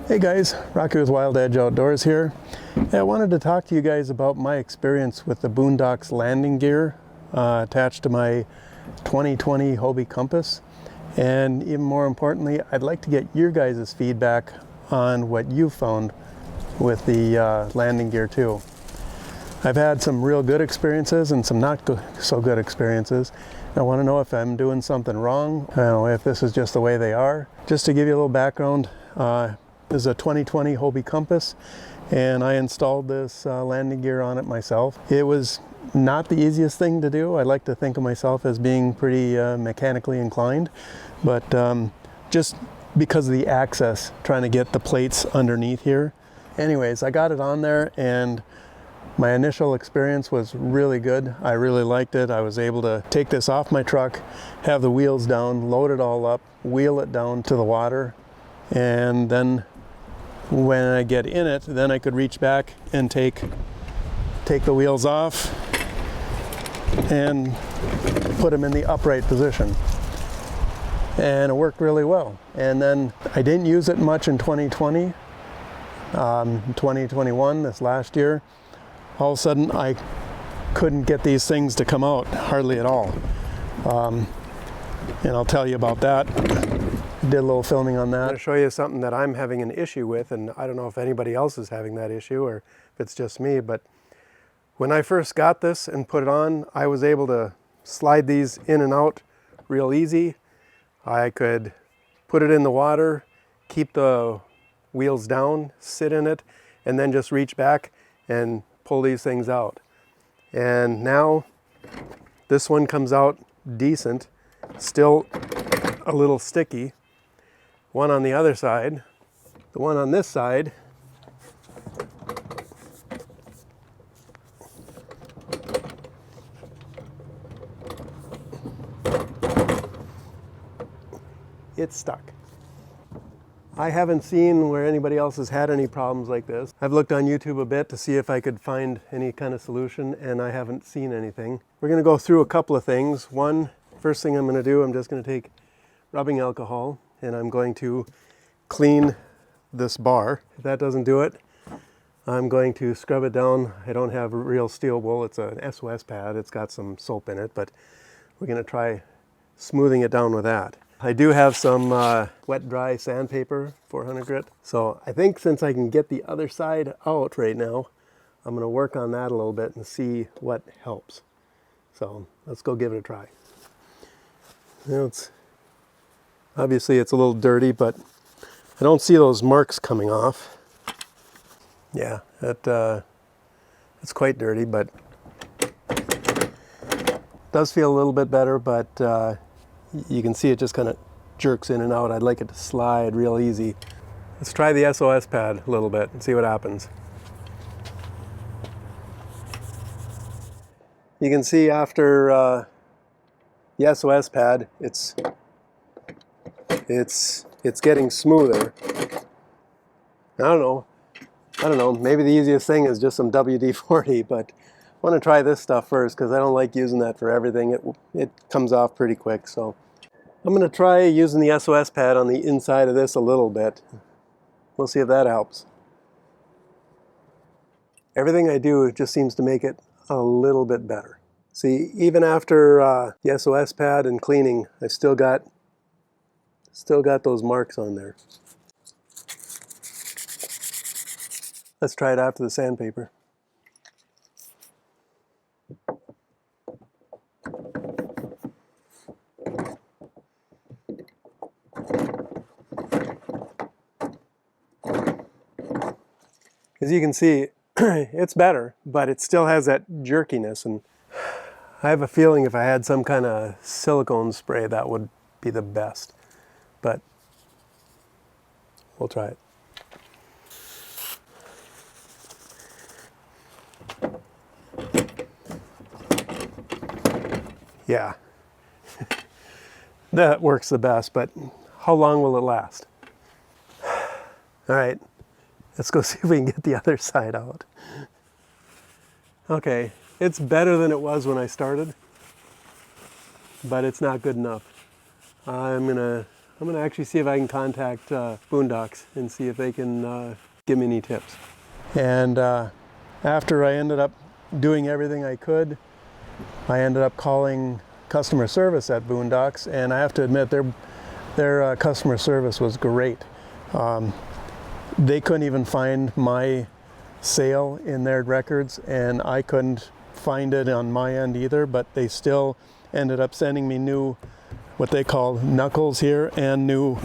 Hey guys, Rocky with Wild Edge Outdoors here. I wanted to talk to you guys about my experience with the Boone Dox landing gear attached to my 2020 Hobie Compass. And even more importantly, I'd like to get your guys' feedback on what you found with the landing gear too. I've had some real good experiences and some not so good experiences. I want to know if I'm doing something wrong, if this is just the way they are. Just to give you a little background, this is a 2020 Hobie Compass, and I installed this landing gear on it myself. It was not the easiest thing to do. I like to think of myself as being pretty mechanically inclined, but just because of the access, trying to get the plates underneath here. Anyways, I got it on there, and my initial experience was really good. I really liked it. I was able to take this off my truck, have the wheels down, load it all up, wheel it down to the water, and then when I get in it, then I could reach back and take the wheels off and put them in the upright position. And it worked really well. And then I didn't use it much in 2020. 2021, this last year, all of a sudden I couldn't get these things to come out hardly at all. And I'll tell you about that. Did a little filming on that. I'm going to show you something that I'm having an issue with, and I don't know if anybody else is having that issue or if it's just me, but when I first got this and put it on, I was able to slide these in and out real easy. I could put it in the water, keep the wheels down, sit in it, and then just reach back and pull these things out. And now this one comes out decent, still a little sticky. One on the other side, the one on this side, it's stuck. I haven't seen where anybody else has had any problems like this. I've looked on YouTube a bit to see if I could find any kind of solution, and I haven't seen anything. We're going to go through a couple of things. First thing I'm going to do, I'm just going to take rubbing alcohol and I'm going to clean this bar. If that doesn't do it, I'm going to scrub it down. I don't have a real steel wool, it's an SOS pad. It's got some soap in it, but we're going to try smoothing it down with that. I do have some wet dry sandpaper, 400 grit. So I think since I can get the other side out right now, I'm going to work on that a little bit and see what helps. So let's go give it a try. Obviously it's a little dirty, but I don't see those marks coming off. Yeah, it's quite dirty, but it does feel a little bit better, but you can see it just kind of jerks in and out. I'd like it to slide real easy. Let's try the SOS pad a little bit and see what happens. You can see after the SOS pad, it's getting smoother. I don't know, maybe the easiest thing is just some WD-40, but I want to try this stuff first because I don't like using that for everything. It comes off pretty quick, so I'm going to try using the SOS pad on the inside of this a little bit. We'll see if that helps. Everything I do just seems to make it a little bit better. See, even after the SOS pad and cleaning, I still got those marks on there. Let's try it after the sandpaper. As you can see, it's better, but it still has that jerkiness, and I have a feeling if I had some kind of silicone spray, that would be the best. But we'll try it. Yeah, that works the best, but how long will it last? All right, let's go see if we can get the other side out. Okay, it's better than it was when I started, but it's not good enough. I'm gonna I'm gonna actually see if I can contact Boone Dox and see if they can give me any tips. And after I ended up doing everything I could, I ended up calling customer service at Boone Dox, and I have to admit their customer service was great. They couldn't even find my sale in their records, and I couldn't find it on my end either, but they still ended up sending me new, what they call knuckles here, and new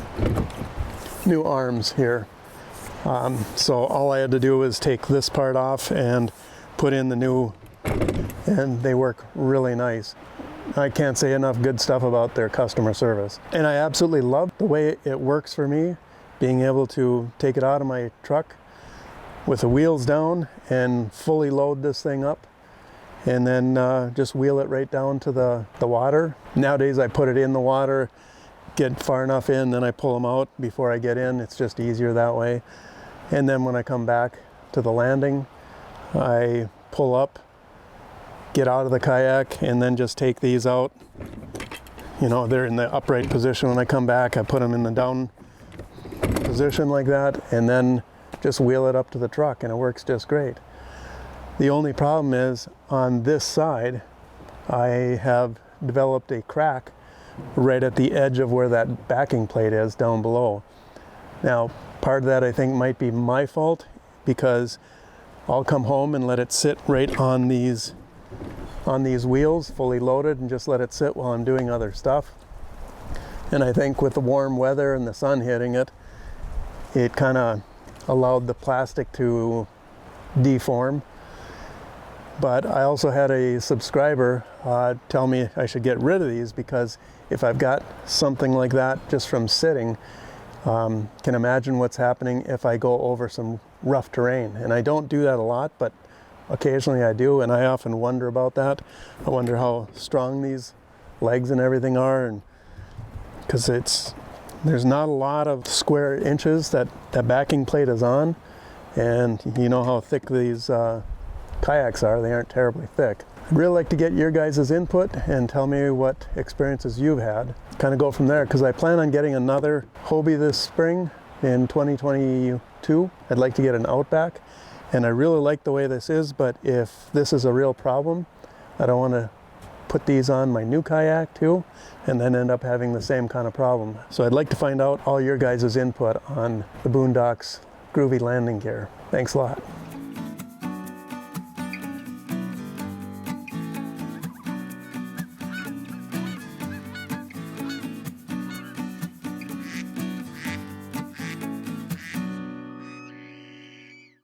arms here. So all I had to do was take this part off and put in the new, and they work really nice. I can't say enough good stuff about their customer service. And I absolutely love the way it works for me, being able to take it out of my truck with the wheels down and fully load this thing up, and then just wheel it right down to the water. Nowadays I put it in the water, get far enough in, then I pull them out before I get in. It's just easier that way. And then when I come back to the landing, I pull up, get out of the kayak, and then just take these out. You know, they're in the upright position. When I come back, I put them in the down position like that, and then just wheel it up to the truck, and it works just great. The only problem is on this side, I have developed a crack right at the edge of where that backing plate is down below. Now, part of that I think might be my fault, because I'll come home and let it sit right on these wheels, fully loaded, and just let it sit while I'm doing other stuff. And I think with the warm weather and the sun hitting it, it kind of allowed the plastic to deform. But I also had a subscriber tell me I should get rid of these, because if I've got something like that just from sitting, can imagine what's happening if I go over some rough terrain. And I don't do that a lot, but occasionally I do, and I often wonder about that. I wonder how strong these legs and everything are, and because there's not a lot of square inches that backing plate is on, and you know how thick these kayaks are. They aren't terribly thick. I'd really like to get your guys' input and tell me what experiences you've had. Kind of go from there, because I plan on getting another Hobie this spring in 2022. I'd like to get an Outback, and I really like the way this is, but if this is a real problem, I don't want to put these on my new kayak too and then end up having the same kind of problem. So I'd like to find out all your guys' input on the Boone Dox Groovy landing gear. Thanks a lot.